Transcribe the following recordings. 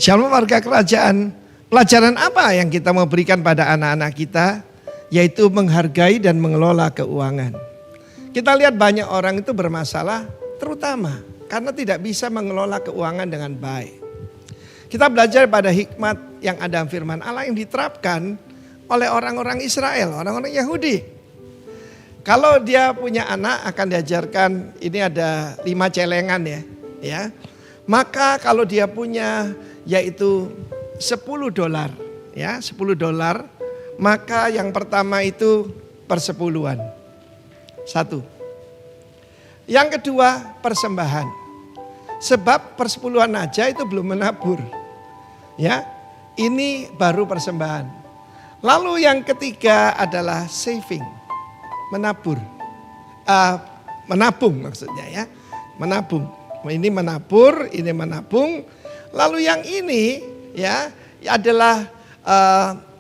Shalom warga kerajaan. Pelajaran apa yang kita mau berikan pada anak-anak kita? Yaitu menghargai dan mengelola keuangan. Kita lihat banyak orang itu bermasalah terutama karena tidak bisa mengelola keuangan dengan baik. Kita belajar pada hikmat yang ada firman Allah yang diterapkan oleh orang-orang Israel, orang-orang Yahudi. Kalau dia punya anak akan diajarkan, ini ada 5 celengan ya. Maka kalau dia punya yaitu $10 ya, $10, maka yang pertama itu persepuluhan. 1. Yang kedua persembahan. Sebab persepuluhan aja itu belum menabur. Ya, ini baru persembahan. Lalu yang ketiga adalah saving, menabur, menabung maksudnya ya, menabung. Ini menabur, ini menabung. Lalu yang ini ya adalah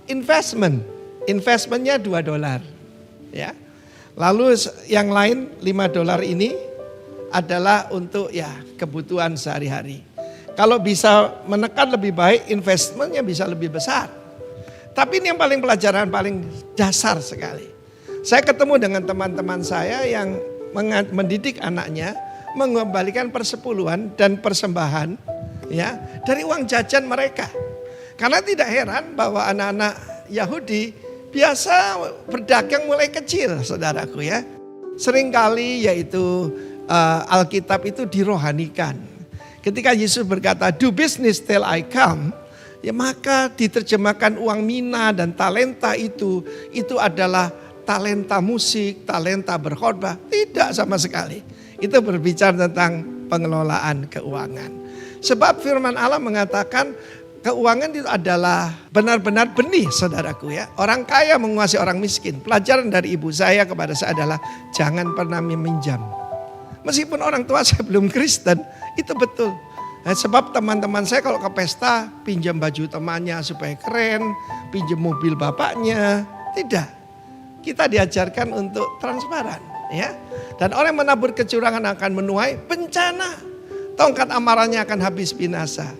investment. Investmentnya $2 ya. Lalu yang lain $5 ini adalah untuk ya kebutuhan sehari-hari. Kalau bisa menekan lebih baik, investmentnya bisa lebih besar. Tapi ini yang paling pelajaran paling dasar sekali. Saya ketemu dengan teman-teman saya yang mendidik anaknya mengembalikan persepuluhan dan persembahan ya dari uang jajan mereka. Karena tidak heran bahwa anak-anak Yahudi biasa berdagang mulai kecil, saudaraku ya. Seringkali yaitu Alkitab itu dirohanikan. Ketika Yesus berkata, do business till I come, ya maka diterjemahkan uang mina dan talenta itu adalah talenta musik, talenta berkhotbah. Tidak sama sekali. Itu berbicara tentang pengelolaan keuangan. Sebab firman Allah mengatakan keuangan itu adalah benar-benar benih, saudaraku ya. Orang kaya menguasai orang miskin. Pelajaran dari ibu saya kepada saya adalah jangan pernah meminjam. Meskipun orang tua saya belum Kristen, itu betul. Nah, sebab teman-teman saya kalau ke pesta pinjam baju temannya supaya keren, pinjam mobil bapaknya. Tidak. Kita diajarkan untuk transparan ya. Dan orang yang menabur kecurangan akan menuai bencana. Tongkat amarahnya akan habis binasa.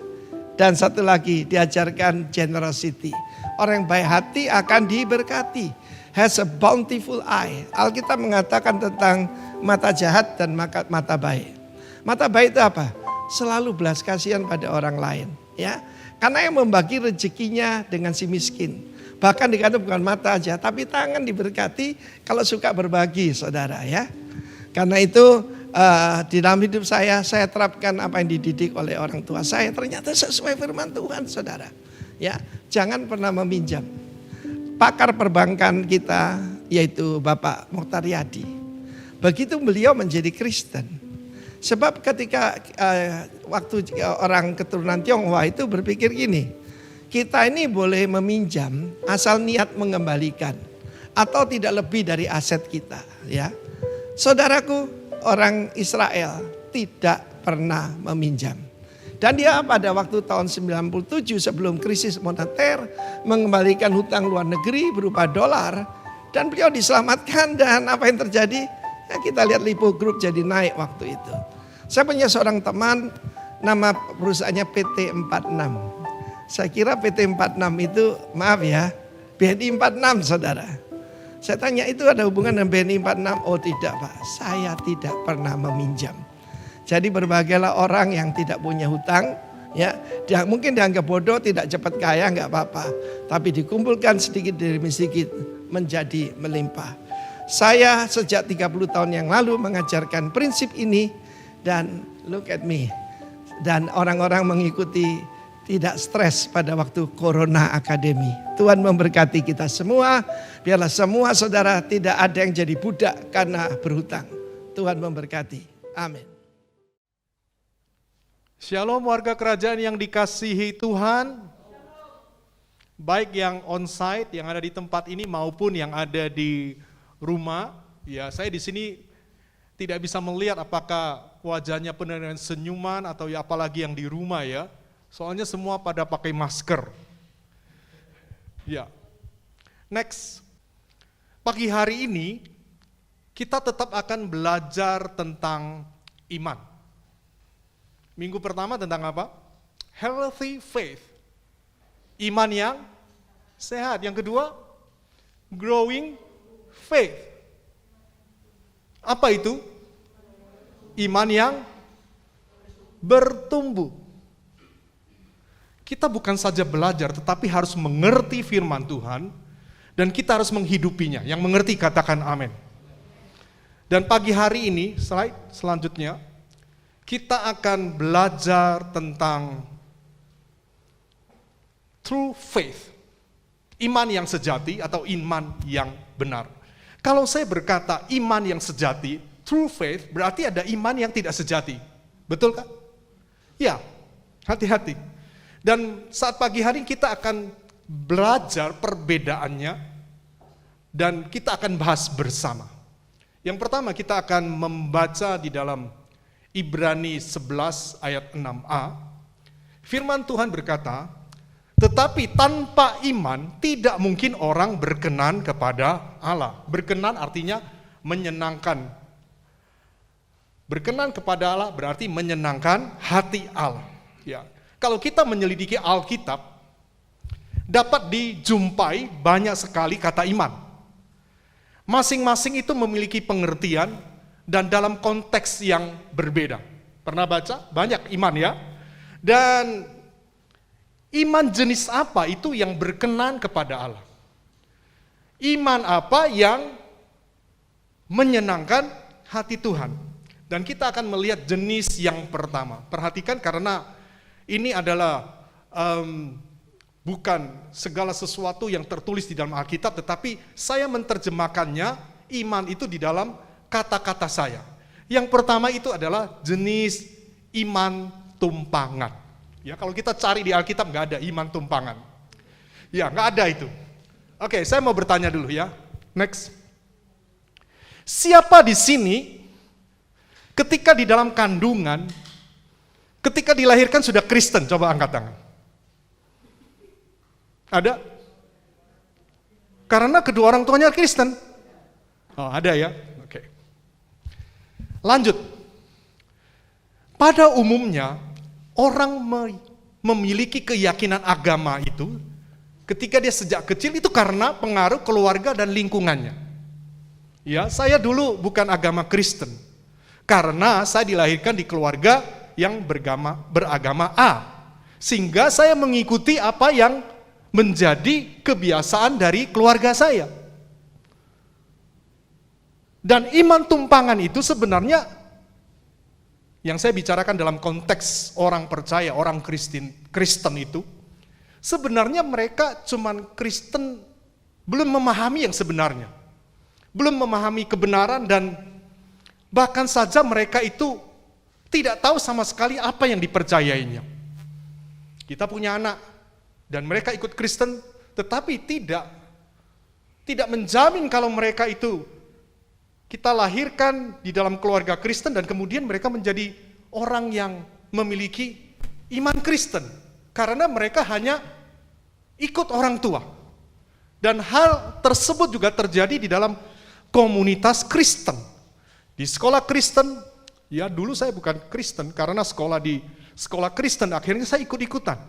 Dan satu lagi diajarkan generosity. Orang yang baik hati akan diberkati. Has a bountiful eye. Alkitab mengatakan tentang mata jahat dan mata baik. Mata baik itu apa? Selalu belas kasihan pada orang lain. Ya, karena yang membagi rezekinya dengan si miskin. Bahkan dikatakan bukan mata aja, tapi tangan diberkati kalau suka berbagi, saudara ya. Karena itu di dalam hidup saya terapkan apa yang dididik oleh orang tua saya. Ternyata sesuai firman Tuhan, saudara. Ya, jangan pernah meminjam. Pakar perbankan kita yaitu Bapak Mokhtar Yadi. Begitu beliau menjadi Kristen. Sebab ketika waktu orang keturunan Tionghoa itu berpikir gini, kita ini boleh meminjam asal niat mengembalikan atau tidak lebih dari aset kita, ya. Saudaraku, orang Israel tidak pernah meminjam. Dan dia pada waktu tahun 97 sebelum krisis moneter mengembalikan hutang luar negeri berupa dolar dan beliau diselamatkan. Dan apa yang terjadi? Ya, kita lihat Lipo Group jadi naik waktu itu. Saya punya seorang teman, nama perusahaannya PT 46. Saya kira PT 46 itu, maaf ya, BNI 46 saudara. Saya tanya itu ada hubungan dengan BNI 46? Oh tidak Pak, saya tidak pernah meminjam. Jadi berbagailah orang yang tidak punya hutang, ya, dia mungkin dianggap bodoh, tidak cepat kaya, nggak apa-apa. Tapi dikumpulkan sedikit demi sedikit menjadi melimpah. Saya sejak 30 tahun yang lalu mengajarkan prinsip ini dan look at me. Dan orang-orang mengikuti tidak stres pada waktu Corona Academy. Tuhan memberkati kita semua. Biarlah semua saudara tidak ada yang jadi budak karena berhutang. Tuhan memberkati. Amin. Shalom warga kerajaan yang dikasihi Tuhan. Baik yang onsite yang ada di tempat ini maupun yang ada di rumah. Ya, saya di sini tidak bisa melihat apakah wajahnya penuh dengan senyuman atau ya apalagi yang di rumah ya. Soalnya semua pada pakai masker. Ya. Next. Pagi hari ini kita tetap akan belajar tentang iman. Minggu pertama tentang apa? healthy faith. Iman yang sehat. Yang kedua, growing faith. Apa itu? Iman yang bertumbuh. Kita bukan saja belajar, tetapi harus mengerti firman Tuhan, dan kita harus menghidupinya. Yang mengerti katakan amin. Dan pagi hari ini, slide selanjutnya, kita akan belajar tentang true faith. Iman yang sejati atau iman yang benar. Kalau saya berkata iman yang sejati, true faith, berarti ada iman yang tidak sejati. Betul kan? Ya, hati-hati. Dan saat pagi hari kita akan belajar perbedaannya dan kita akan bahas bersama. Yang pertama kita akan membaca di dalam Ibrani 11 ayat 6a. Firman Tuhan berkata, tetapi tanpa iman tidak mungkin orang berkenan kepada Allah. Berkenan artinya menyenangkan. Berkenan kepada Allah berarti menyenangkan hati Allah. Ya. Kalau kita menyelidiki Alkitab, dapat dijumpai banyak sekali kata iman. Masing-masing itu memiliki pengertian dan dalam konteks yang berbeda. Pernah baca? Banyak iman ya. Dan iman jenis apa itu yang berkenan kepada Allah? Iman apa yang menyenangkan hati Tuhan? Dan kita akan melihat jenis yang pertama. Perhatikan karena ini adalah bukan segala sesuatu yang tertulis di dalam Alkitab, tetapi saya menerjemahkannya iman itu di dalam kata-kata saya. Yang pertama itu adalah jenis iman tumpangan. Ya, kalau kita cari di Alkitab nggak ada iman tumpangan. Ya, nggak ada itu. Oke, saya mau bertanya dulu ya. Next. Siapa di sini ketika di dalam kandungan, ketika dilahirkan sudah Kristen? Coba angkat tangan. Ada? Karena kedua orang tuanya Kristen. Oh, ada ya? Oke. Lanjut. Pada umumnya, orang memiliki keyakinan agama itu, ketika dia sejak kecil itu karena pengaruh keluarga dan lingkungannya. Ya, saya dulu bukan agama Kristen. Karena saya dilahirkan di keluarga yang beragama A. Sehingga saya mengikuti apa yang menjadi kebiasaan dari keluarga saya. Dan iman tumpangan itu sebenarnya yang saya bicarakan dalam konteks orang percaya, orang Kristen itu, sebenarnya mereka cuman Kristen belum memahami yang sebenarnya. Belum memahami kebenaran dan bahkan saja mereka itu tidak tahu sama sekali apa yang dipercayainya. Kita punya anak dan mereka ikut Kristen, tetapi tidak menjamin kalau mereka itu kita lahirkan di dalam keluarga Kristen dan kemudian mereka menjadi orang yang memiliki iman Kristen. Karena mereka hanya ikut orang tua. Dan hal tersebut juga terjadi di dalam komunitas Kristen. Di sekolah Kristen, ya dulu saya bukan Kristen karena sekolah di sekolah Kristen akhirnya saya ikut-ikutan.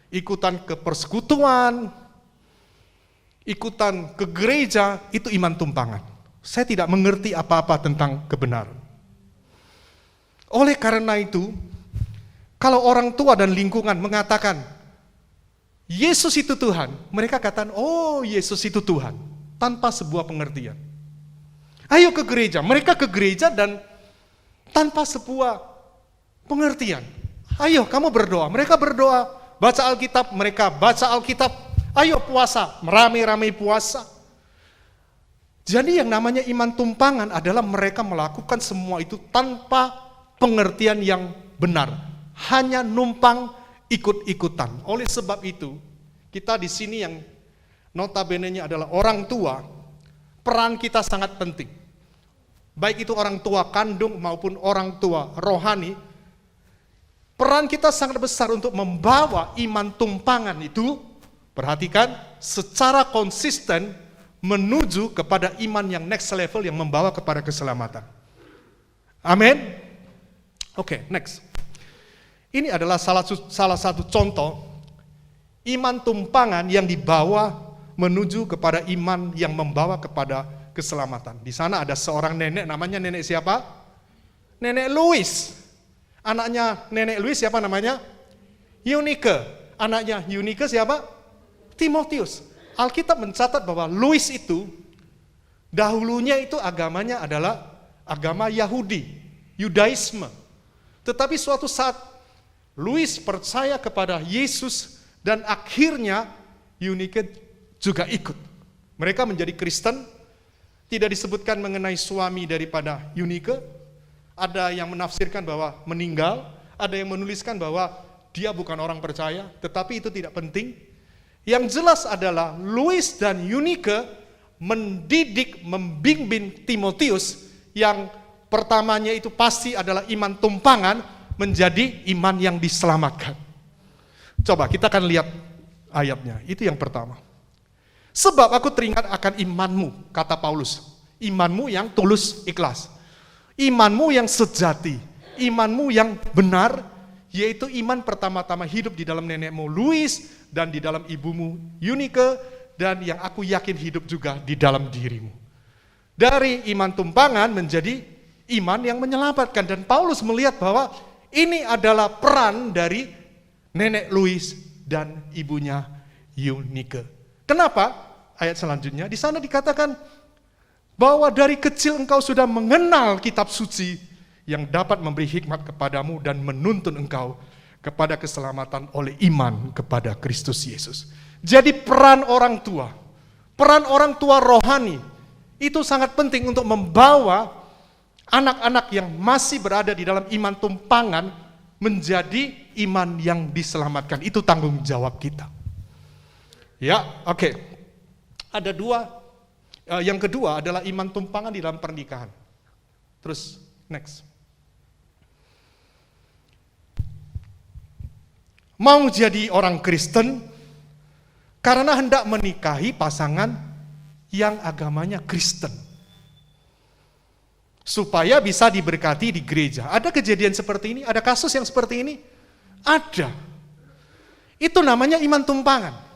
Ikutan ke persekutuan, ikutan ke gereja, itu iman tumpangan. Saya tidak mengerti apa-apa tentang kebenaran. Oleh karena itu, kalau orang tua dan lingkungan mengatakan, Yesus itu Tuhan, mereka katakan, oh Yesus itu Tuhan, tanpa sebuah pengertian. Ayo ke gereja, mereka ke gereja dan tanpa sebuah pengertian. Ayo kamu berdoa, mereka berdoa, baca Alkitab, mereka baca Alkitab, ayo puasa, rame-rame puasa. Jadi yang namanya iman tumpangan adalah mereka melakukan semua itu tanpa pengertian yang benar. Hanya numpang ikut-ikutan. Oleh sebab itu, kita di sini yang notabene-nya adalah orang tua, peran kita sangat penting. Baik itu orang tua kandung maupun orang tua rohani, peran kita sangat besar untuk membawa iman tumpangan itu, perhatikan, secara konsisten menuju kepada iman yang next level yang membawa kepada keselamatan. Amin. Oke, next. ini adalah salah satu contoh iman tumpangan yang dibawa menuju kepada iman yang membawa kepada keselamatan. Di sana ada seorang nenek, namanya nenek siapa? Nenek Louis. Anaknya nenek Louis siapa namanya? Eunike. Anaknya Eunike siapa? Timotius. Alkitab mencatat bahwa Louis itu dahulunya itu agamanya adalah agama Yahudi, Yudaisme. Tetapi suatu saat Louis percaya kepada Yesus dan akhirnya Eunike juga ikut. Mereka menjadi Kristen. Tidak disebutkan mengenai suami daripada Eunike. Ada yang menafsirkan bahwa meninggal, ada yang menuliskan bahwa dia bukan orang percaya, tetapi itu tidak penting. Yang jelas adalah Louis dan Eunike mendidik, membimbing Timotius yang pertamanya itu pasti adalah iman tumpangan menjadi iman yang diselamatkan. Coba kita akan lihat ayatnya, itu yang pertama. Sebab aku teringat akan imanmu, kata Paulus. Imanmu yang tulus ikhlas. Imanmu yang sejati. Imanmu yang benar, yaitu iman pertama-tama hidup di dalam nenekmu Louis dan di dalam ibumu Eunike, dan yang aku yakin hidup juga di dalam dirimu. Dari iman tumpangan menjadi iman yang menyelamatkan. Dan Paulus melihat bahwa ini adalah peran dari nenek Louis dan ibunya Eunike. Kenapa? Ayat selanjutnya, di sana dikatakan bahwa dari kecil engkau sudah mengenal kitab suci yang dapat memberi hikmat kepadamu dan menuntun engkau kepada keselamatan oleh iman kepada Kristus Yesus. Jadi peran orang tua rohani, itu sangat penting untuk membawa anak-anak yang masih berada di dalam iman tumpangan menjadi iman yang diselamatkan. Itu tanggung jawab kita. Ya, oke. Ada dua, yang kedua adalah iman tumpangan di dalam pernikahan. Terus, next. Mau jadi orang Kristen karena hendak menikahi pasangan yang agamanya Kristen. Supaya bisa diberkati di gereja. Ada kejadian seperti ini? Ada kasus yang seperti ini? Ada. Itu namanya iman tumpangan.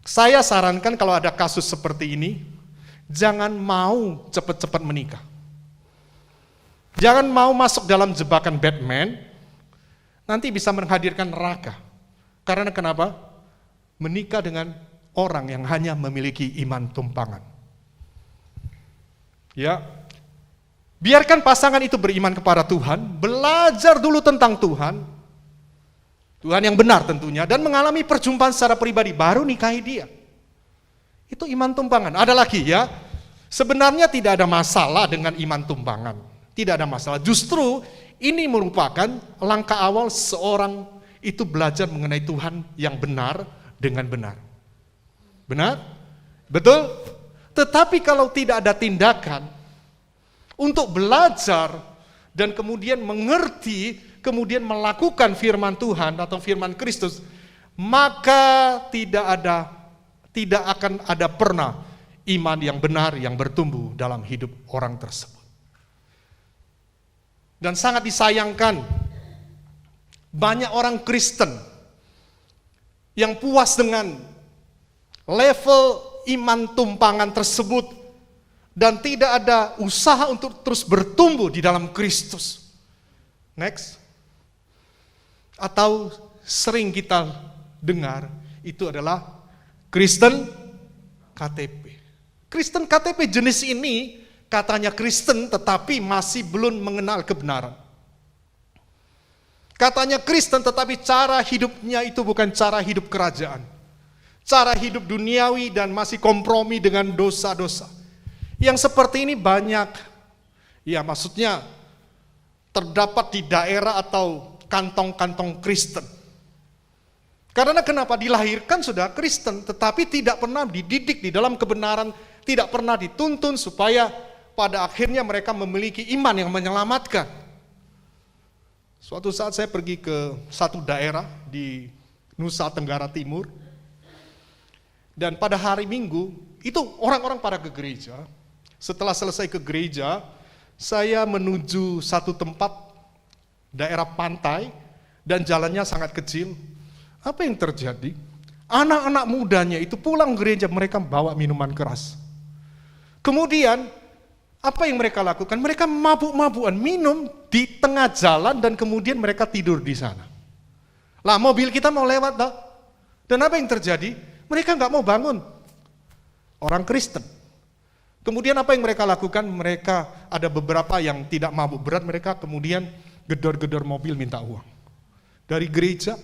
Saya sarankan kalau ada kasus seperti ini, jangan mau cepat-cepat menikah. Jangan mau masuk dalam jebakan Batman, nanti bisa menghadirkan neraka. Karena kenapa? Menikah dengan orang yang hanya memiliki iman tumpangan. Ya, biarkan pasangan itu beriman kepada Tuhan, belajar dulu tentang Tuhan yang benar tentunya, dan mengalami perjumpaan secara pribadi, baru nikahi dia. Itu iman tumpangan. Ada lagi ya, sebenarnya tidak ada masalah dengan iman tumpangan. Tidak ada masalah, justru ini merupakan langkah awal seorang itu belajar mengenai Tuhan yang benar dengan benar. Benar? Betul? Tetapi kalau tidak ada tindakan untuk belajar dan kemudian mengerti, kemudian melakukan firman Tuhan atau firman Kristus, maka tidak akan ada pernah iman yang benar yang bertumbuh dalam hidup orang tersebut. Dan sangat disayangkan, banyak orang Kristen yang puas dengan level iman tumpangan tersebut dan tidak ada usaha untuk terus bertumbuh di dalam Kristus. Next. Atau sering kita dengar itu adalah Kristen KTP. Kristen KTP jenis ini katanya Kristen tetapi masih belum mengenal kebenaran. Katanya Kristen tetapi cara hidupnya itu bukan cara hidup kerajaan. Cara hidup duniawi dan masih kompromi dengan dosa-dosa. Yang seperti ini banyak, ya maksudnya terdapat di daerah atau kantong-kantong Kristen. Karena kenapa? Dilahirkan sudah Kristen, tetapi tidak pernah dididik di dalam kebenaran, tidak pernah dituntun supaya pada akhirnya mereka memiliki iman yang menyelamatkan. Suatu saat saya pergi ke satu daerah di Nusa Tenggara Timur, dan pada hari Minggu, itu orang-orang pada ke gereja. Setelah selesai ke gereja, saya menuju satu tempat daerah pantai dan jalannya sangat kecil. Apa yang terjadi? Anak-anak mudanya itu pulang gereja, mereka bawa minuman keras. Kemudian, apa yang mereka lakukan? Mereka mabuk-mabukan, minum di tengah jalan dan kemudian mereka tidur di sana. Lah mobil kita mau lewat dah. Dan apa yang terjadi? Mereka nggak mau bangun. Orang Kristen. Kemudian apa yang mereka lakukan? Mereka ada beberapa yang tidak mabuk berat, mereka kemudian gedor-gedor mobil minta uang. Dari gereja,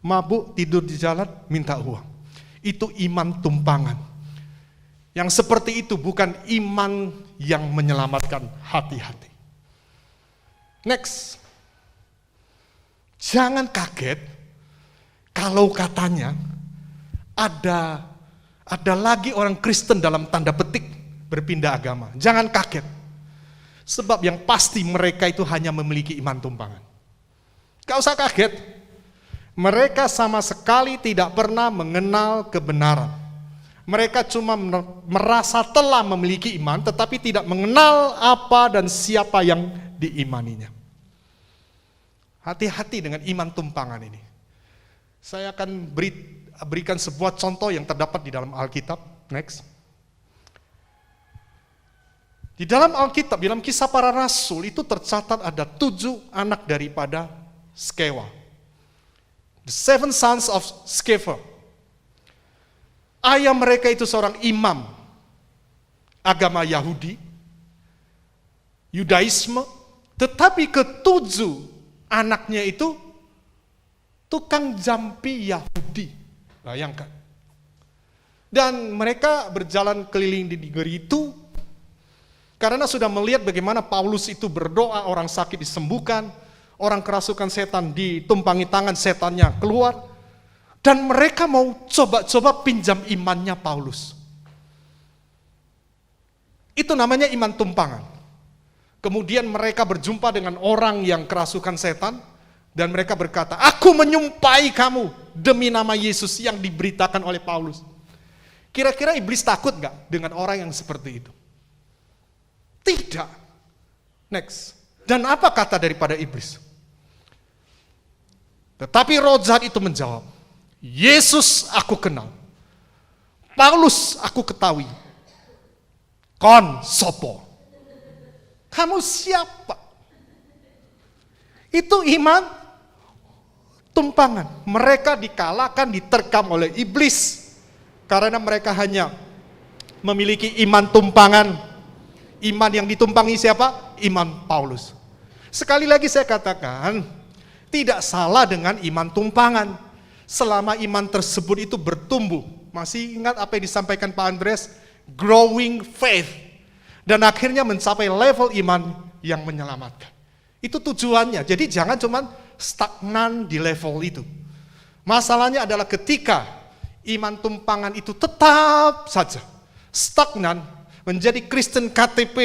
mabuk, tidur di jalan, minta uang. Itu iman tumpangan. Yang seperti itu bukan iman yang menyelamatkan hati-hati. Next. Jangan kaget kalau katanya ada lagi orang Kristen dalam tanda petik berpindah agama. Jangan kaget. Sebab yang pasti mereka itu hanya memiliki iman tumpangan. Gak usah kaget. Mereka sama sekali tidak pernah mengenal kebenaran. Mereka cuma merasa telah memiliki iman, tetapi tidak mengenal apa dan siapa yang diimaninya. Hati-hati dengan iman tumpangan ini. Saya akan berikan sebuah contoh yang terdapat di dalam Alkitab. Next. Di dalam Alkitab, dalam Kisah Para Rasul itu tercatat ada 7 anak daripada Skewa. The 7 sons of Sceva. Ayah mereka itu seorang imam agama Yahudi, Yudaisme, tetapi ke-7 anaknya itu tukang jampi Yahudi. Bayangkan. Dan mereka berjalan keliling di negeri itu karena sudah melihat bagaimana Paulus itu berdoa, orang sakit disembuhkan, orang kerasukan setan ditumpangi tangan, setannya keluar. Dan mereka mau coba-coba pinjam imannya Paulus. Itu namanya iman tumpangan. Kemudian mereka berjumpa dengan orang yang kerasukan setan. Dan mereka berkata, aku menyumpahi kamu demi nama Yesus yang diberitakan oleh Paulus. Kira-kira iblis takut gak dengan orang yang seperti itu? Tidak. Next. Dan apa kata daripada iblis? Tetapi roh jahat itu menjawab, Yesus aku kenal, Paulus aku ketahui, kon sopo? Kamu siapa? Itu iman tumpangan. Mereka dikalahkan, diterkam oleh iblis karena mereka hanya memiliki iman tumpangan. Iman yang ditumpangi siapa? Iman Paulus. Sekali lagi saya katakan, tidak salah dengan iman tumpangan. Selama iman tersebut itu bertumbuh. Masih ingat apa yang disampaikan Pak Andres? Growing faith. Dan akhirnya mencapai level iman yang menyelamatkan. Itu tujuannya. Jadi jangan cuma stagnan di level itu. Masalahnya adalah ketika iman tumpangan itu tetap saja stagnan, menjadi Kristen KTP,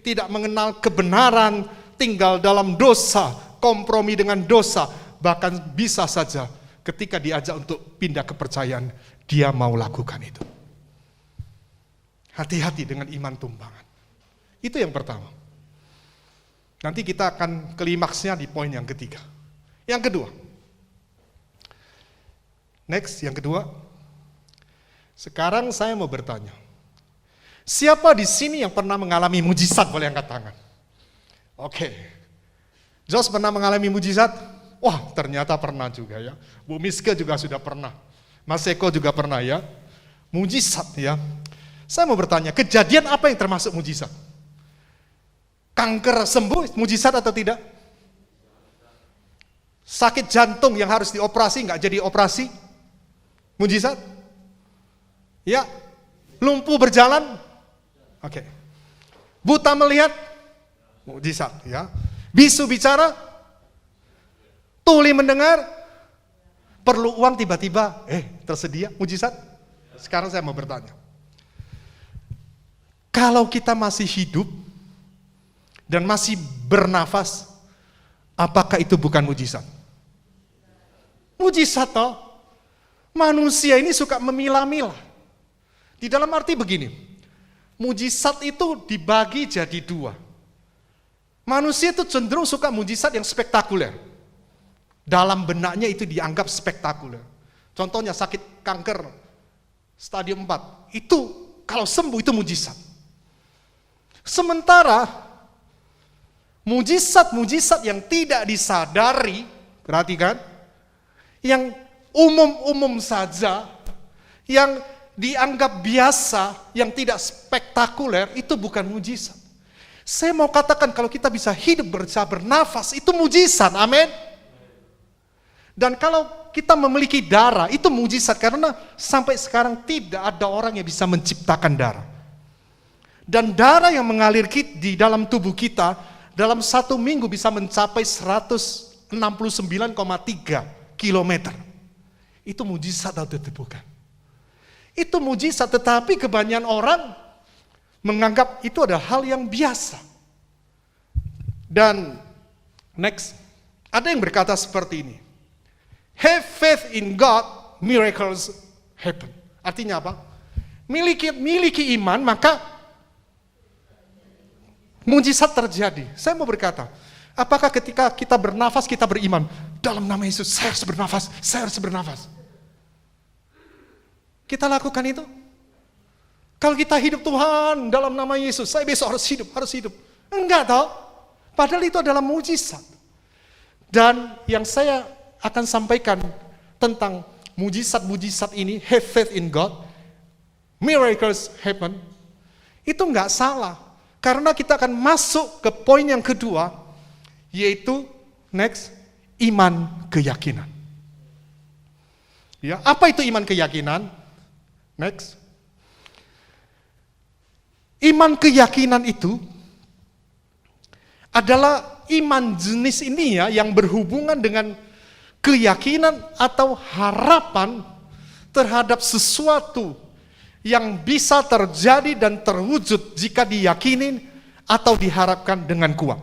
tidak mengenal kebenaran, tinggal dalam dosa, kompromi dengan dosa, bahkan bisa saja ketika diajak untuk pindah kepercayaan, dia mau lakukan itu. Hati-hati dengan iman tumpangan. Itu yang pertama. Nanti kita akan klimaksnya di poin yang ketiga. Yang kedua. Next, yang kedua. Sekarang saya mau bertanya. Siapa di sini yang pernah mengalami mujizat? Boleh angkat tangan. Oke. Jos pernah mengalami mujizat? Wah, ternyata pernah juga ya. Bu Miske juga sudah pernah. Mas Eko juga pernah ya. Mujizat ya. Saya mau bertanya, kejadian apa yang termasuk mujizat? Kanker sembuh, mujizat atau tidak? Sakit jantung yang harus dioperasi, nggak jadi operasi? Mujizat? Ya. Lumpuh berjalan? Oke. Buta melihat? Mujizat ya. Bisu bicara? Tuli mendengar, perlu uang tiba-tiba, tersedia, mujizat. Sekarang saya mau bertanya. Kalau kita masih hidup dan masih bernafas, apakah itu bukan mujizat? Mujizat toh. Manusia ini suka memilah-milah. Di dalam arti begini, mujizat itu dibagi jadi 2. Manusia itu cenderung suka mujizat yang spektakuler. dalam benaknya itu dianggap spektakuler. Contohnya sakit kanker stadium 4, itu kalau sembuh itu mujizat. Sementara mujizat-mujizat yang tidak disadari, perhatikan, yang umum-umum saja, yang dianggap biasa, yang tidak spektakuler, itu bukan mujizat. Saya mau katakan kalau kita bisa hidup, bisa bernafas, itu mujizat, amin. Dan kalau kita memiliki darah, itu mujizat, karena sampai sekarang tidak ada orang yang bisa menciptakan darah. Dan darah yang mengalir di dalam tubuh kita, dalam 1 minggu bisa mencapai 169,3 kilometer. Itu mujizat atau bukan? Itu mujizat, tetapi kebanyakan orang menganggap itu adalah hal yang biasa. Dan next, ada yang berkata seperti ini. Have faith in God, miracles happen. Artinya apa? Miliki iman, maka mujizat terjadi. Saya mau berkata, apakah ketika kita bernafas, kita beriman? Dalam nama Yesus, saya harus bernafas, saya harus bernafas. Kita lakukan itu? Kalau kita hidup Tuhan dalam nama Yesus, saya besok harus hidup. Enggak tahu. Padahal itu adalah mujizat. Dan yang saya akan sampaikan tentang mujizat-mujizat ini, have faith in God, miracles happen, itu enggak salah. Karena kita akan masuk ke poin yang kedua, yaitu next, iman keyakinan. Ya, apa itu iman keyakinan? Next. Iman keyakinan itu adalah iman jenis ini ya, yang berhubungan dengan keyakinan atau harapan terhadap sesuatu yang bisa terjadi dan terwujud jika diyakinin atau diharapkan dengan kuat.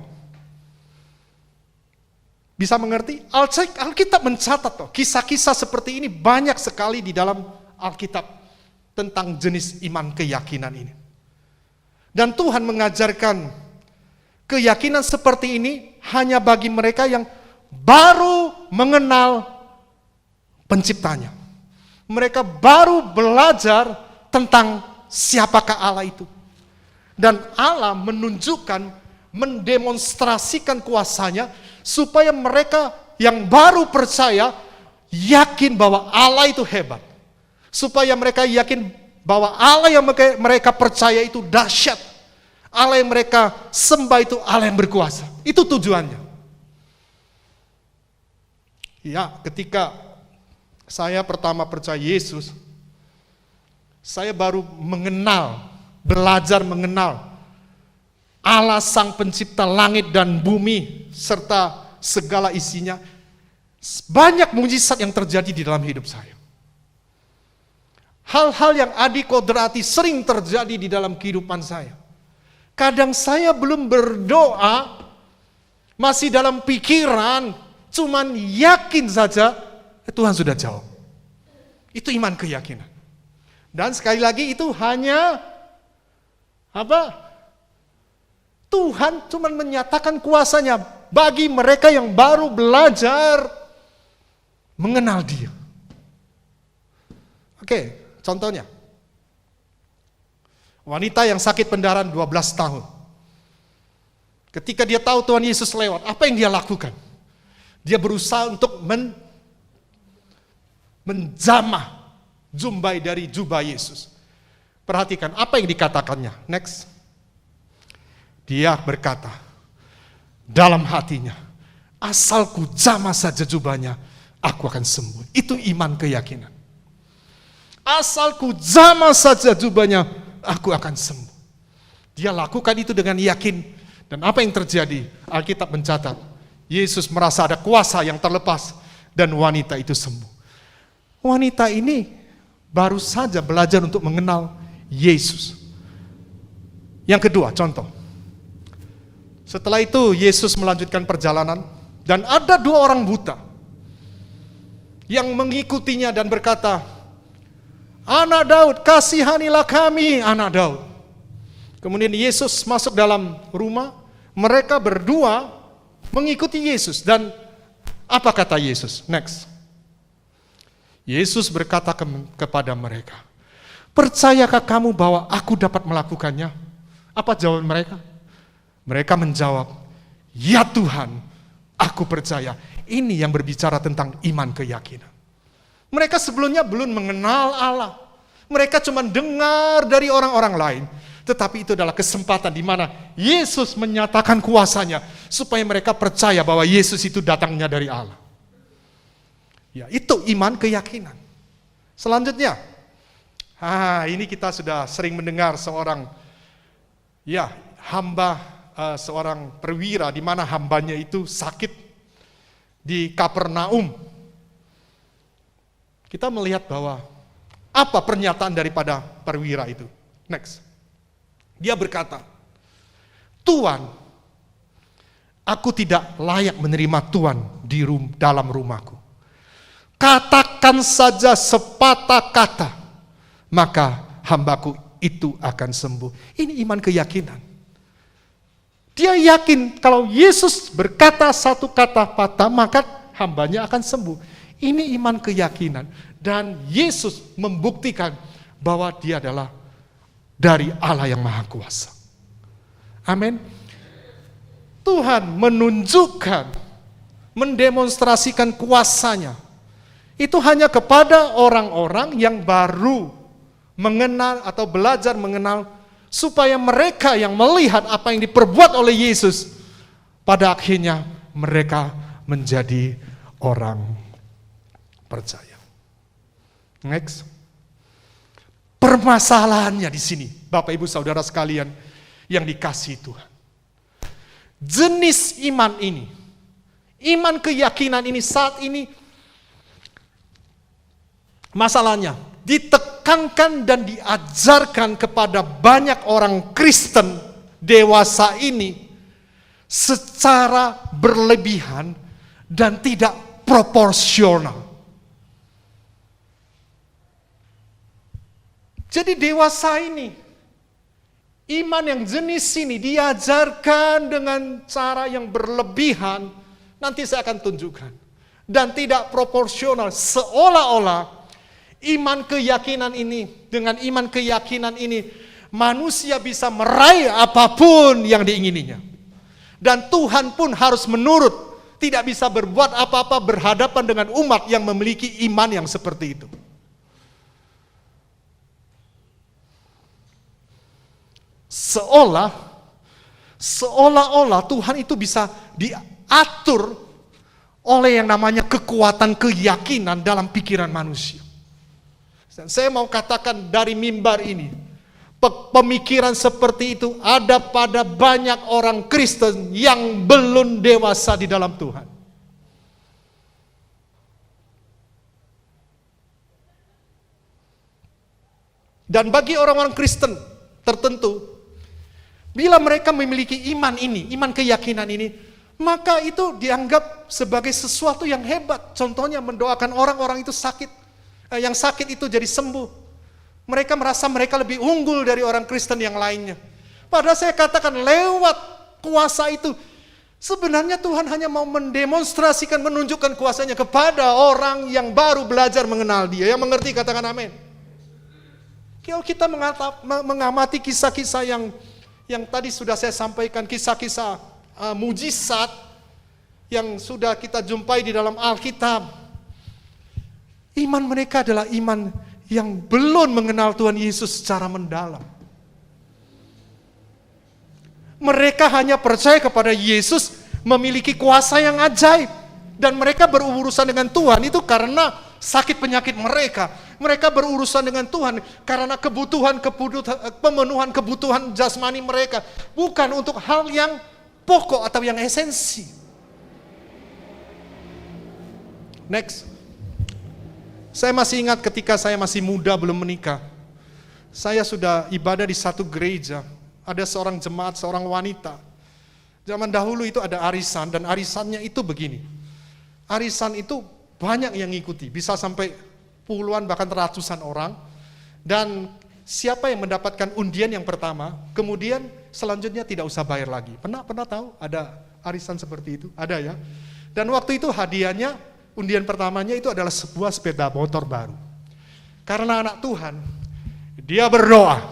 Bisa mengerti? Alkitab mencatat kisah-kisah seperti ini banyak sekali di dalam Alkitab tentang jenis iman keyakinan ini. Dan Tuhan mengajarkan keyakinan seperti ini hanya bagi mereka yang baru mengenal penciptanya. Mereka baru belajar tentang siapakah Allah itu. Dan Allah menunjukkan, mendemonstrasikan kuasanya supaya mereka yang baru percaya yakin bahwa Allah itu hebat. Supaya mereka yakin bahwa Allah yang mereka percaya itu dahsyat. Allah yang mereka sembah itu Allah yang berkuasa. Itu tujuannya. Ya, ketika saya pertama percaya Yesus, saya baru belajar mengenal Allah Sang Pencipta langit dan bumi serta segala isinya. Banyak mujizat yang terjadi di dalam hidup saya. Hal-hal yang adikodrati sering terjadi di dalam kehidupan saya. Kadang saya belum berdoa, masih dalam pikiran, cuman yakin saja Tuhan sudah jawab. Itu iman keyakinan. Dan sekali lagi itu hanya Tuhan cuman menyatakan kuasanya bagi mereka yang baru belajar mengenal Dia. Oke, contohnya. Wanita yang sakit pendarahan 12 tahun. Ketika dia tahu Tuhan Yesus lewat, apa yang dia lakukan? Dia berusaha untuk menjamah jumbai dari jubah Yesus. Perhatikan apa yang dikatakannya. Next. Dia berkata dalam hatinya, asal ku jamah saja jubahnya, aku akan sembuh. Itu iman keyakinan. Asal ku jamah saja jubahnya, aku akan sembuh. Dia lakukan itu dengan yakin. Dan apa yang terjadi? Alkitab mencatat, Yesus merasa ada kuasa yang terlepas dan wanita itu sembuh. Wanita ini baru saja belajar untuk mengenal Yesus. Yang kedua, contoh. Setelah itu Yesus melanjutkan perjalanan dan ada 2 orang buta yang mengikutinya dan berkata, Anak Daud, kasihanilah kami, anak Daud. Kemudian Yesus masuk dalam rumah, mereka berdua mengikuti Yesus. Dan Apa kata Yesus? Next. Yesus berkata kepada mereka, percayakah kamu bahwa aku dapat melakukannya? Apa jawaban mereka? Mereka menjawab, ya Tuhan, aku percaya. Ini yang berbicara tentang iman keyakinan. Mereka sebelumnya belum mengenal Allah. Mereka cuma dengar dari orang-orang lain. Tetapi itu adalah kesempatan di mana Yesus menyatakan kuasanya supaya mereka percaya bahwa Yesus itu datangnya dari Allah. Ya, itu iman keyakinan. Selanjutnya, ini kita sudah sering mendengar seorang hamba, seorang perwira di mana hambanya itu sakit di Kapernaum. Kita melihat bahwa apa pernyataan daripada perwira itu. Next. Dia berkata, Tuan, aku tidak layak menerima Tuan di dalam rumahku. Katakan saja sepatah kata, maka hambaku itu akan sembuh. Ini iman keyakinan. Dia yakin kalau Yesus berkata satu kata patah, maka hambanya akan sembuh. Ini iman keyakinan. Dan Yesus membuktikan bahwa dia adalah dari Allah yang Maha Kuasa. Amin. Tuhan menunjukkan, mendemonstrasikan kuasanya. Itu hanya kepada orang-orang yang baru mengenal atau belajar mengenal, supaya mereka yang melihat apa yang diperbuat oleh Yesus, pada akhirnya mereka menjadi orang percaya. Next. Permasalahannya di sini, Bapak Ibu Saudara sekalian yang dikasihi Tuhan. Jenis iman ini, iman keyakinan ini saat ini masalahnya ditekankan dan diajarkan kepada banyak orang Kristen dewasa ini secara berlebihan dan tidak proporsional. Jadi dewasa ini, iman yang jenis ini diajarkan dengan cara yang berlebihan, nanti saya akan tunjukkan. Dan tidak proporsional, seolah-olah iman keyakinan ini, dengan iman keyakinan ini, manusia bisa meraih apapun yang diingininya. Dan Tuhan pun harus menurut, tidak bisa berbuat apa-apa berhadapan dengan umat yang memiliki iman yang seperti itu. Seolah-olah Tuhan itu bisa diatur oleh yang namanya kekuatan keyakinan dalam pikiran manusia. Dan saya mau katakan dari mimbar ini, pemikiran seperti itu ada pada banyak orang Kristen yang belum dewasa di dalam Tuhan. Dan bagi orang-orang Kristen tertentu, bila mereka memiliki iman ini, iman keyakinan ini, maka itu dianggap sebagai sesuatu yang hebat. Contohnya mendoakan orang-orang itu sakit, yang sakit itu jadi sembuh. Mereka merasa mereka lebih unggul dari orang Kristen yang lainnya. Padahal saya katakan lewat kuasa itu, sebenarnya Tuhan hanya mau mendemonstrasikan, menunjukkan kuasanya kepada orang yang baru belajar mengenal Dia. Yang mengerti katakan amin. Kalau kita mengamati kisah-kisah yang tadi sudah saya sampaikan, kisah-kisah mujizat yang sudah kita jumpai di dalam Alkitab, iman mereka adalah iman yang belum mengenal Tuhan Yesus secara mendalam. Mereka hanya percaya kepada Yesus memiliki kuasa yang ajaib, dan mereka berurusan dengan Tuhan itu karena sakit penyakit mereka. Mereka berurusan dengan Tuhan karena pemenuhan kebutuhan jasmani mereka, bukan untuk hal yang pokok atau yang esensi. Next. Saya masih ingat ketika saya masih muda belum menikah, saya sudah ibadah di satu gereja. Ada seorang jemaat, seorang wanita. Zaman dahulu itu ada arisan, dan arisannya itu begini. Arisan itu banyak yang ngikuti, bisa sampai puluhan bahkan ratusan orang. Dan siapa yang mendapatkan undian yang pertama, kemudian selanjutnya tidak usah bayar lagi. Pernah tahu ada arisan seperti itu? Ada ya. Dan waktu itu hadiahnya, undian pertamanya itu adalah sebuah sepeda motor baru. Karena anak Tuhan, dia berdoa,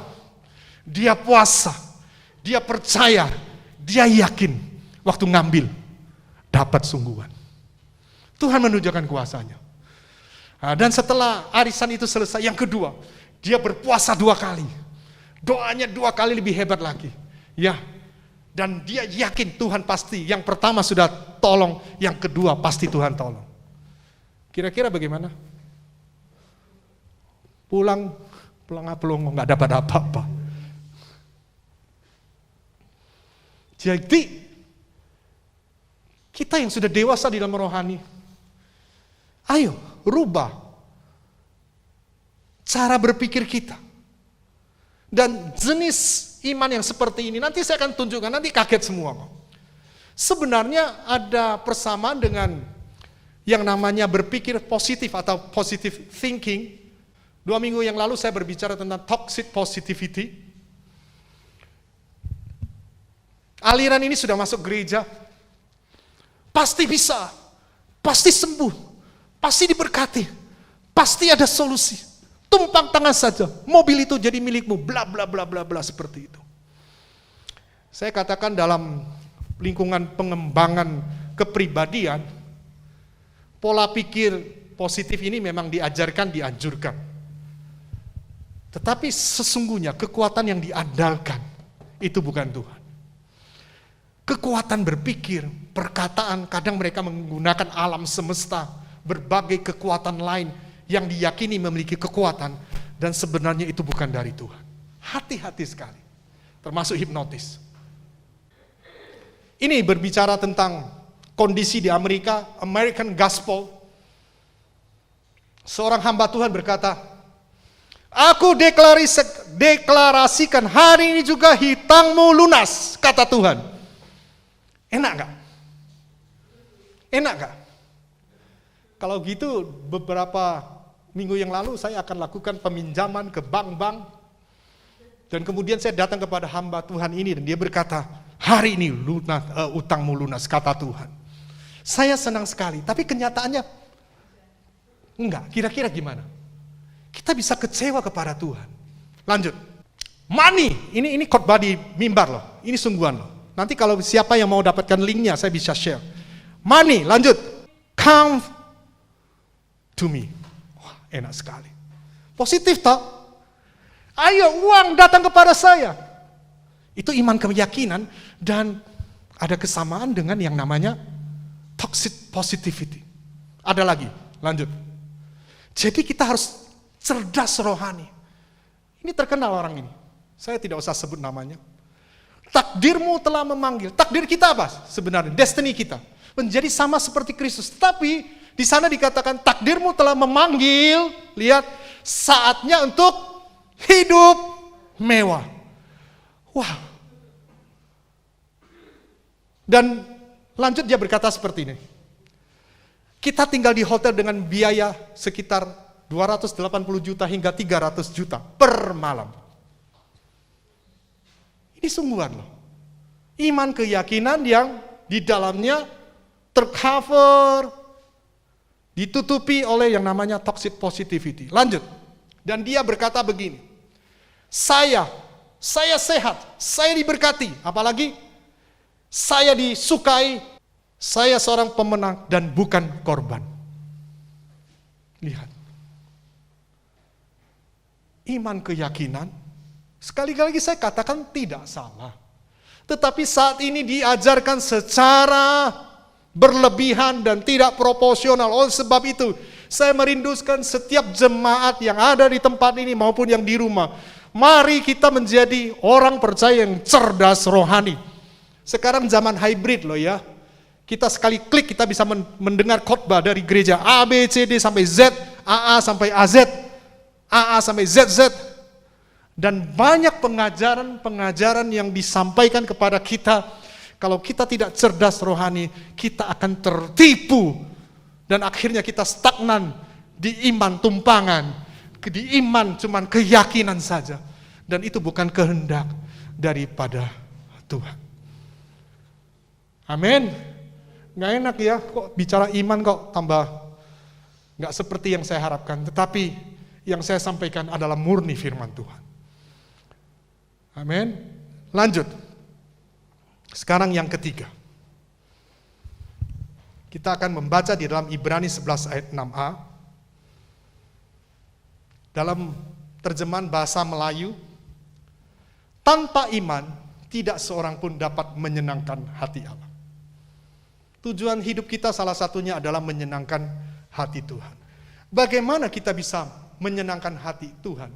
dia puasa, dia percaya, dia yakin waktu ngambil dapat sungguhan. Tuhan menunjukkan kuasanya. Nah, dan setelah arisan itu selesai, yang kedua, dia berpuasa 2 kali. Doanya 2 kali lebih hebat lagi. Ya, dan dia yakin Tuhan pasti, yang pertama sudah tolong, yang kedua pasti Tuhan tolong. Kira-kira bagaimana? Pulang pelongo, nggak dapat apa-apa. Jadi, kita yang sudah dewasa di dalam rohani, ayo rubah cara berpikir kita. Dan jenis iman yang seperti ini, nanti saya akan tunjukkan, nanti kaget semua. Sebenarnya ada persamaan dengan yang namanya berpikir positif atau positive thinking. 2 minggu yang lalu saya berbicara tentang toxic positivity. Aliran ini sudah masuk gereja, pasti bisa, pasti sembuh, pasti diberkati, pasti ada solusi. Tumpang tangan saja, mobil itu jadi milikmu, bla bla bla bla bla, seperti itu. Saya katakan dalam lingkungan pengembangan kepribadian, pola pikir positif ini memang diajarkan, dianjurkan. Tetapi sesungguhnya kekuatan yang diandalkan itu bukan Tuhan. Kekuatan berpikir, perkataan, kadang mereka menggunakan alam semesta, berbagai kekuatan lain yang diyakini memiliki kekuatan, dan sebenarnya itu bukan dari Tuhan. Hati-hati sekali, termasuk hipnotis. Ini berbicara tentang kondisi di Amerika, American Gospel. Seorang hamba Tuhan berkata, aku deklarasikan hari ini juga hutangmu lunas, kata Tuhan. Enak gak? Enak gak? Kalau gitu beberapa minggu yang lalu saya akan lakukan peminjaman ke bank-bank. Dan kemudian saya datang kepada hamba Tuhan ini dan dia berkata, hari ini utangmu lunas, kata Tuhan. Saya senang sekali, tapi kenyataannya enggak. Kira-kira gimana? Kita bisa kecewa kepada Tuhan. Lanjut. Money, ini khotbah di mimbar loh. Ini sungguhan loh. Nanti kalau siapa yang mau dapatkan linknya, saya bisa share. Money, lanjut. Come to me. Wah, enak sekali. Positif toh? Ayo uang datang kepada saya. Itu iman keyakinan dan ada kesamaan dengan yang namanya toxic positivity. Ada lagi, lanjut. Jadi kita harus cerdas rohani. Ini terkenal orang ini. Saya tidak usah sebut namanya. Takdirmu telah memanggil. Takdir kita apa? Sebenarnya destiny kita menjadi sama seperti Kristus. Tapi di sana dikatakan takdirmu telah memanggil, lihat, saatnya untuk hidup mewah. Wah. Dan lanjut dia berkata seperti ini. Kita tinggal di hotel dengan biaya sekitar 280 juta hingga 300 juta per malam. Ini sungguhan loh. Iman keyakinan yang di dalamnya tercover, ditutupi oleh yang namanya toxic positivity. Lanjut. Dan dia berkata begini. Saya sehat, saya diberkati. Apalagi saya disukai, saya seorang pemenang dan bukan korban. Lihat. Iman keyakinan, sekali lagi saya katakan tidak salah. Tetapi saat ini diajarkan secara berlebihan dan tidak proporsional. Oleh sebab itu, saya merindukan setiap jemaat yang ada di tempat ini maupun yang di rumah. Mari kita menjadi orang percaya yang cerdas rohani. Sekarang zaman hybrid loh ya. Kita sekali klik kita bisa mendengar khotbah dari gereja A, B, C, D sampai Z, AA sampai AZ, AA sampai ZZ. Dan banyak pengajaran-pengajaran yang disampaikan kepada kita. Kalau kita tidak cerdas rohani, kita akan tertipu. Dan akhirnya kita stagnan di iman tumpangan. Di iman cuman keyakinan saja. Dan itu bukan kehendak daripada Tuhan. Amin. nggak enak ya, kok bicara iman kok tambah nggak seperti yang saya harapkan. Tetapi yang saya sampaikan adalah murni firman Tuhan. Amin. Lanjut. Sekarang yang ketiga. Kita akan membaca di dalam Ibrani 11 ayat 6a. Dalam terjemahan bahasa Melayu, tanpa iman tidak seorang pun dapat menyenangkan hati Allah. Tujuan hidup kita salah satunya adalah menyenangkan hati Tuhan. Bagaimana kita bisa menyenangkan hati Tuhan?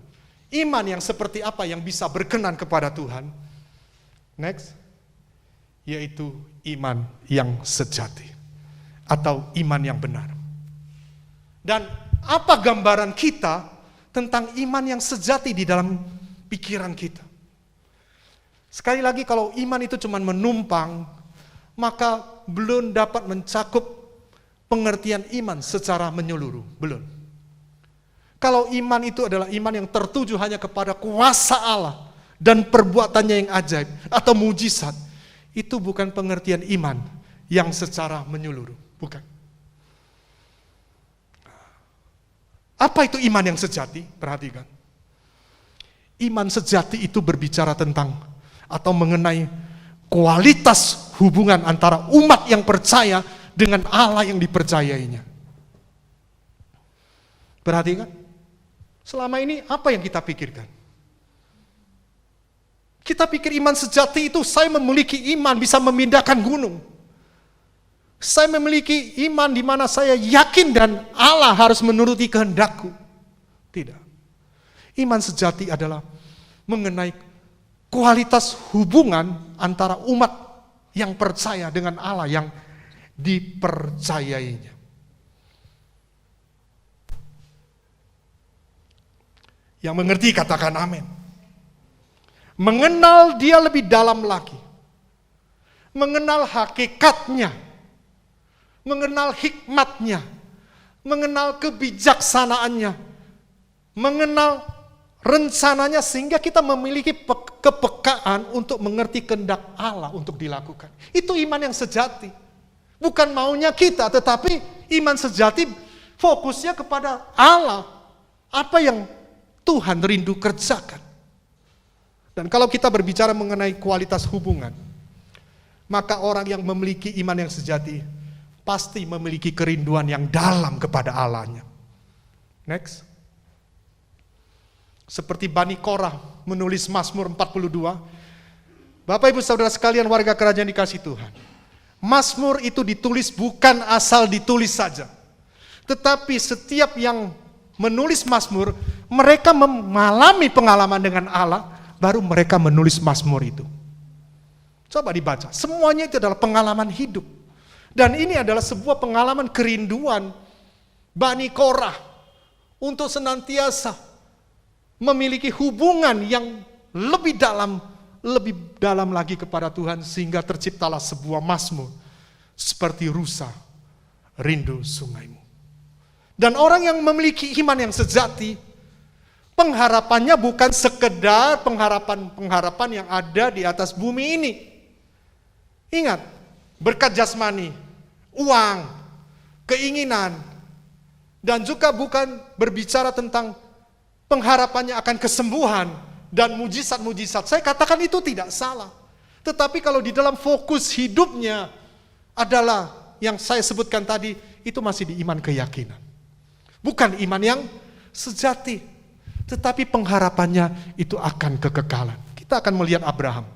Iman yang seperti apa yang bisa berkenan kepada Tuhan? Next, yaitu iman yang sejati atau iman yang benar. Dan apa gambaran kita tentang iman yang sejati di dalam pikiran kita? Sekali lagi, kalau iman itu cuma menumpang, maka belum dapat mencakup pengertian iman secara menyeluruh. Belum. Kalau iman itu adalah iman yang tertuju hanya kepada kuasa Allah dan perbuatannya yang ajaib atau mujizat, itu bukan pengertian iman yang secara menyeluruh. Bukan. Apa itu iman yang sejati? Perhatikan. Iman sejati itu berbicara tentang atau mengenai kualitas hubungan antara umat yang percaya dengan Allah yang dipercayainya. Perhatikan, selama ini apa yang kita pikirkan? Kita pikir iman sejati itu saya memiliki iman bisa memindahkan gunung. Saya memiliki iman di mana saya yakin dan Allah harus menuruti kehendakku. Tidak. Iman sejati adalah mengenai kualitas hubungan antara umat yang percaya dengan Allah yang dipercayainya. Yang mengerti katakan amin. Mengenal dia lebih dalam lagi. Mengenal hakikatnya. Mengenal hikmatnya. Mengenal kebijaksanaannya. Mengenal rencananya sehingga kita memiliki kepekaan untuk mengerti kehendak Allah untuk dilakukan. Itu iman yang sejati. Bukan maunya kita, tetapi iman sejati fokusnya kepada Allah. Apa yang Tuhan rindu kerjakan. Dan kalau kita berbicara mengenai kualitas hubungan, maka orang yang memiliki iman yang sejati pasti memiliki kerinduan yang dalam kepada Allahnya. Next. Seperti Bani Korah menulis Mazmur 42. Bapak ibu saudara sekalian warga kerajaan dikasih Tuhan. Mazmur itu ditulis bukan asal ditulis saja. Tetapi setiap yang menulis Mazmur, mereka mengalami pengalaman dengan Allah, baru mereka menulis Mazmur itu. Coba dibaca, semuanya itu adalah pengalaman hidup. Dan ini adalah sebuah pengalaman kerinduan Bani Korah untuk senantiasa memiliki hubungan yang lebih dalam lagi kepada Tuhan, sehingga terciptalah sebuah mazmur seperti rusa rindu sungaimu. Dan orang yang memiliki iman yang sejati, pengharapannya bukan sekedar pengharapan yang ada di atas bumi ini. Ingat, berkat jasmani, uang, keinginan, dan juga bukan berbicara tentang pengharapannya akan kesembuhan dan mujizat-mujizat. Saya katakan itu tidak salah. Tetapi kalau di dalam fokus hidupnya adalah yang saya sebutkan tadi, itu masih di iman keyakinan. Bukan iman yang sejati. Tetapi pengharapannya itu akan kekekalan. Kita akan melihat Abraham.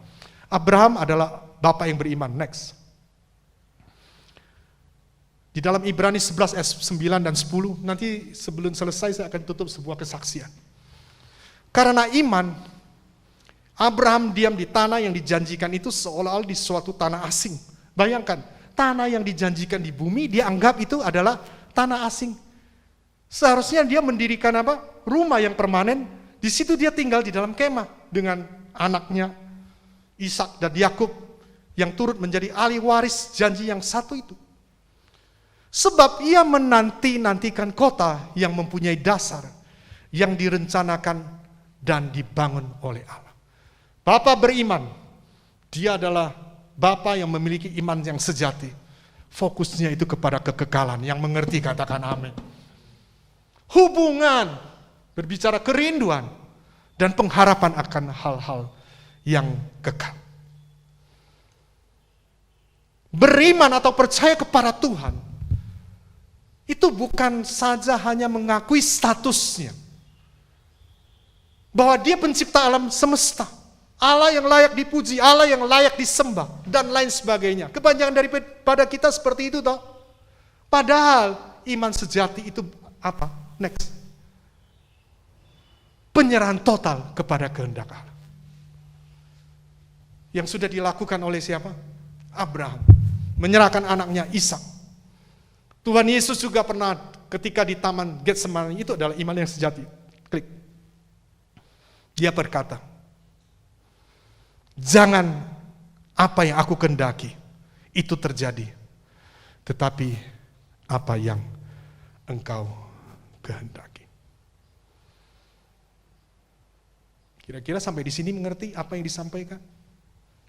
Abraham adalah bapak yang beriman. Next. Di dalam Ibrani 11 ayat 9 dan 10, nanti sebelum selesai saya akan tutup sebuah kesaksian. Karena iman, Abraham diam di tanah yang dijanjikan itu seolah-olah di suatu tanah asing. Bayangkan, tanah yang dijanjikan di bumi, dia anggap itu adalah tanah asing. Seharusnya dia mendirikan rumah yang permanen, di situ dia tinggal di dalam kemah dengan anaknya Ishak dan Yakub yang turut menjadi ahli waris janji yang satu itu. Sebab ia menanti-nantikan kota yang mempunyai dasar, yang direncanakan dan dibangun oleh Allah. Bapa beriman, dia adalah bapa yang memiliki iman yang sejati. Fokusnya itu kepada kekekalan. Yang mengerti katakan amin. Hubungan, berbicara kerinduan, dan pengharapan akan hal-hal yang kekal. Beriman atau percaya kepada Tuhan, itu bukan saja hanya mengakui statusnya. Bahwa dia pencipta alam semesta. Allah yang layak dipuji, Allah yang layak disembah, dan lain sebagainya. Kebanyakan daripada kita seperti itu toh. Padahal iman sejati itu apa? Next. Penyerahan total kepada kehendak Allah. Yang sudah dilakukan oleh siapa? Abraham. Menyerahkan anaknya Ishak. Tuhan Yesus juga pernah ketika di Taman Getsemani, itu adalah iman yang sejati. Klik. Dia berkata, jangan apa yang aku kehendaki itu terjadi, tetapi apa yang engkau kehendaki. Kira-kira sampai di sini mengerti apa yang disampaikan?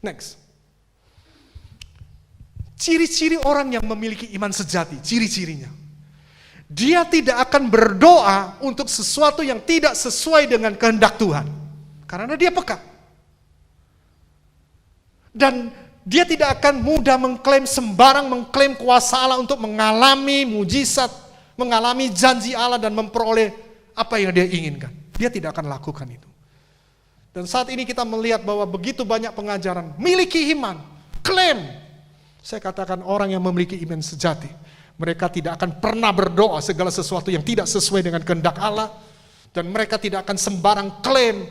Next. Ciri-ciri orang yang memiliki iman sejati, ciri-cirinya. Dia tidak akan berdoa untuk sesuatu yang tidak sesuai dengan kehendak Tuhan. Karena dia peka. Dan dia tidak akan mudah mengklaim kuasa Allah untuk mengalami mujizat, mengalami janji Allah dan memperoleh apa yang dia inginkan. Dia tidak akan lakukan itu. Dan saat ini kita melihat bahwa begitu banyak pengajaran, miliki iman, klaim. Saya katakan orang yang memiliki iman sejati, mereka tidak akan pernah berdoa segala sesuatu yang tidak sesuai dengan kehendak Allah. Dan mereka tidak akan sembarang klaim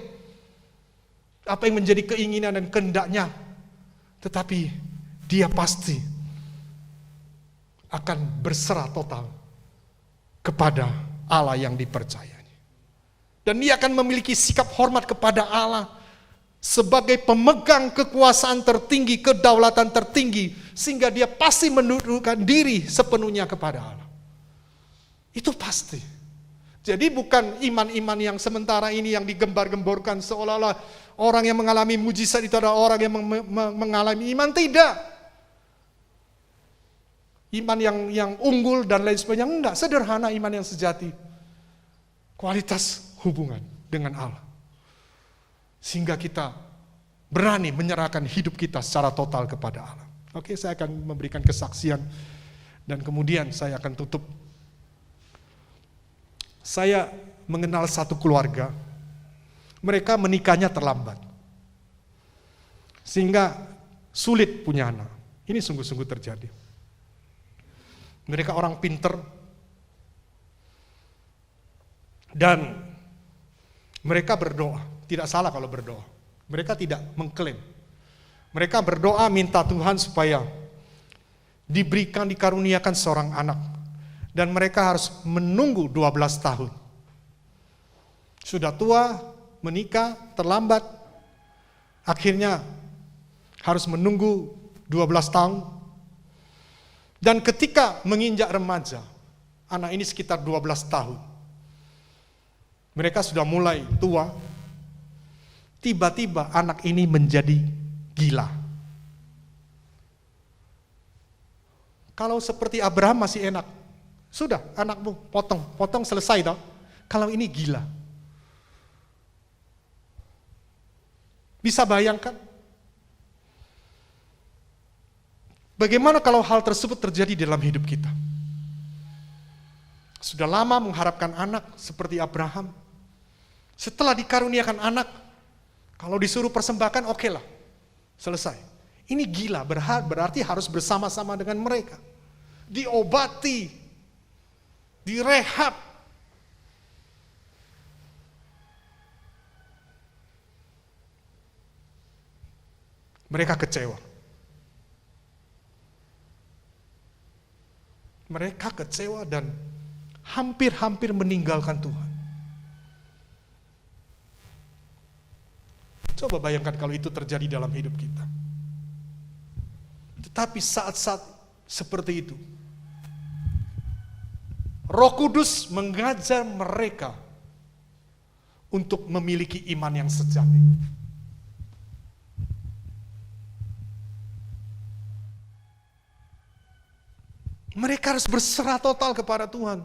apa yang menjadi keinginan dan kehendaknya. Tetapi dia pasti akan berserah total kepada Allah yang dipercayanya. Dan dia akan memiliki sikap hormat kepada Allah sebagai pemegang kekuasaan tertinggi, kedaulatan tertinggi, sehingga dia pasti menundukkan diri sepenuhnya kepada Allah. Itu pasti. Jadi bukan iman-iman yang sementara ini yang digembar-gemborkan seolah-olah orang yang mengalami mujizat itu adalah orang yang mengalami iman. Tidak. Iman yang unggul dan lain sebagainya. Enggak, sederhana iman yang sejati. Kualitas hubungan dengan Allah. Sehingga kita berani menyerahkan hidup kita secara total kepada Allah. Oke, saya akan memberikan kesaksian dan kemudian saya akan tutup. Saya mengenal satu keluarga, mereka menikahnya terlambat. Sehingga sulit punya anak. Ini sungguh-sungguh terjadi. Mereka orang pinter dan mereka berdoa. Tidak salah kalau berdoa. Mereka tidak mengklaim. Mereka berdoa minta Tuhan supaya diberikan, dikaruniakan seorang anak. Dan mereka harus menunggu 12 tahun. Sudah tua, menikah, terlambat. Akhirnya harus menunggu 12 tahun. Dan ketika menginjak remaja, anak ini sekitar 12 tahun. Mereka sudah mulai tua. Tiba-tiba anak ini menjadi gila. Kalau seperti Abraham masih enak. Sudah, anakmu potong selesai toh. Kalau ini gila. Bisa bayangkan? Bagaimana kalau hal tersebut terjadi dalam hidup kita? Sudah lama mengharapkan anak seperti Abraham. Setelah dikaruniakan anak, kalau disuruh persembahkan, oke lah, selesai. Ini gila, berarti harus bersama-sama dengan mereka. Diobati, direhab. Mereka kecewa. Mereka kecewa dan hampir-hampir meninggalkan Tuhan. Coba bayangkan kalau itu terjadi dalam hidup kita. Tetapi saat-saat seperti itu, Roh Kudus mengajar mereka untuk memiliki iman yang sejati. Mereka harus berserah total kepada Tuhan.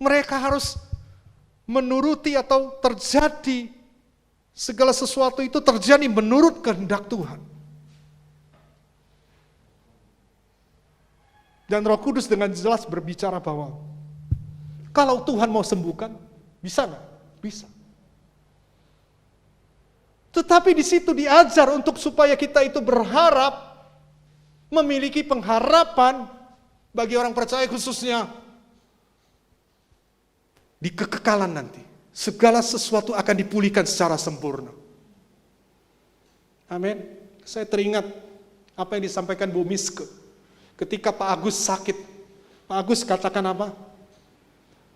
Mereka harus menuruti atau terjadi, segala sesuatu itu terjadi menurut kehendak Tuhan. Dan Roh Kudus dengan jelas berbicara bahwa kalau Tuhan mau sembuhkan, bisa nggak? Bisa. Tetapi di situ diajar untuk supaya kita itu berharap, memiliki pengharapan bagi orang percaya khususnya di kekekalan nanti. Segala sesuatu akan dipulihkan secara sempurna. Amin. Saya teringat apa yang disampaikan Bu Miske ketika Pak Agus sakit. Pak Agus katakan apa?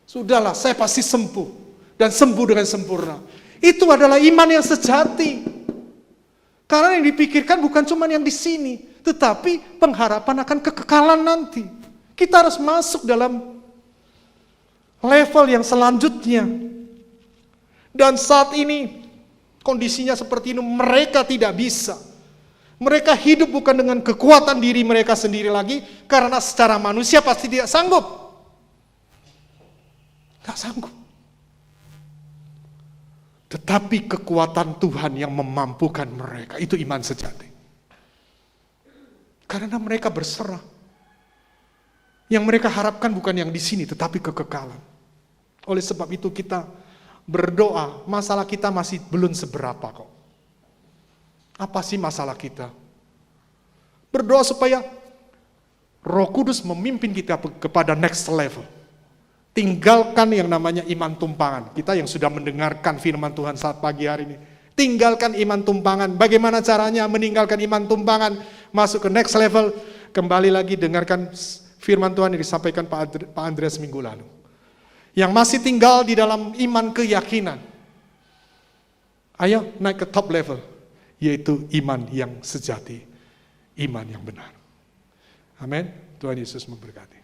Sudahlah, saya pasti sembuh dan sembuh dengan sempurna. Itu adalah iman yang sejati. Karena yang dipikirkan bukan cuma yang di sini, tetapi pengharapan akan kekekalan nanti. Kita harus masuk dalam level yang selanjutnya. Dan saat ini kondisinya seperti ini, mereka tidak bisa. Mereka hidup bukan dengan kekuatan diri mereka sendiri lagi, karena secara manusia pasti tidak sanggup. Tidak sanggup. Tetapi kekuatan Tuhan yang memampukan mereka, itu iman sejati. Karena mereka berserah. Yang mereka harapkan bukan yang di sini, tetapi kekekalan. Oleh sebab itu kita berdoa, masalah kita masih belum seberapa kok. Apa sih masalah kita? Berdoa supaya Roh Kudus memimpin kita kepada next level. Tinggalkan yang namanya iman tumpangan. Kita yang sudah mendengarkan firman Tuhan saat pagi hari ini. Tinggalkan iman tumpangan. Bagaimana caranya meninggalkan iman tumpangan? Masuk ke next level. Kembali lagi dengarkan firman Tuhan yang disampaikan Pak Andreas minggu lalu. Yang masih tinggal di dalam iman keyakinan. Ayo naik ke top level. Yaitu iman yang sejati. Iman yang benar. Amin. Tuhan Yesus memberkati.